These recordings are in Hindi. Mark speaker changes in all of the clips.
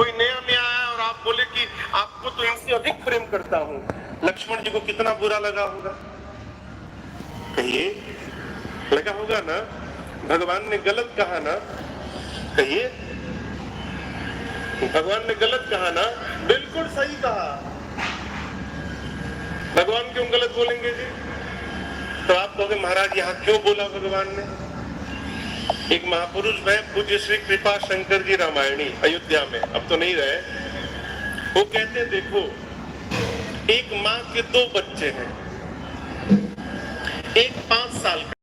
Speaker 1: कोई नया नया आया और आप बोले कि आपको तो इनसे अधिक प्रेम करता हूं, लक्ष्मण जी को कितना बुरा लगा होगा? कहिए, लगा होगा ना? भगवान ने गलत कहा ना? कहिए, भगवान ने गलत कहा ना? बिल्कुल सही कहा। भगवान क्यों गलत बोलेंगे जी? तो आप कहोगे महाराज यहाँ क्यों बोला भगवान ने? एक महापुरुष है पूज्य श्री कृपा शंकर जी रामायणी, अयोध्या में, अब तो नहीं रहे। वो कहते देखो, एक माँ के दो बच्चे हैं, एक 5 साल का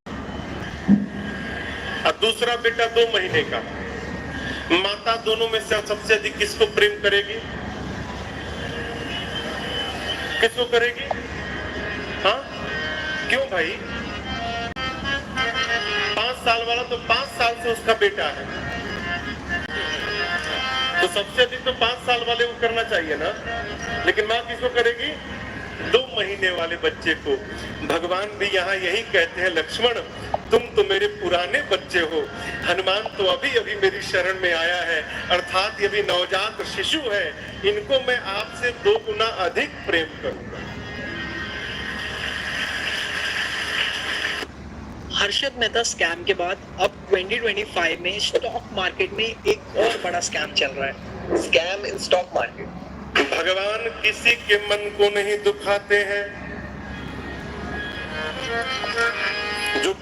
Speaker 1: और दूसरा बेटा 2 महीने का। माता दोनों में से सबसे अधिक किसको प्रेम करेगी? किसको करेगी? हाँ, क्यों भाई? 5 साल वाला तो 5 साल से उसका बेटा है, तो सबसे अधिक तो 5 साल वाले को करना चाहिए ना। लेकिन माँ किसको करेगी? 2 महीने वाले बच्चे को। भगवान भी यहाँ यही कहते हैं, लक्ष्मण तुम तो मेरे पुराने बच्चे हो, हनुमान तो अभी अभी मेरी शरण में आया है, अर्थात ये भी नवजात शिशु है, इनको मैं आपसे 2 गुना अधिक प्रेम करूंगा।
Speaker 2: हर्षद मेहता स्कैम के बाद अब 2025 में स्टॉक मार्केट में एक और बड़ा स्कैम चल रहा है, स्कैम इन स्टॉक मार्केट।
Speaker 1: भगवान किसी के मन को नहीं दुखाते हैं, जो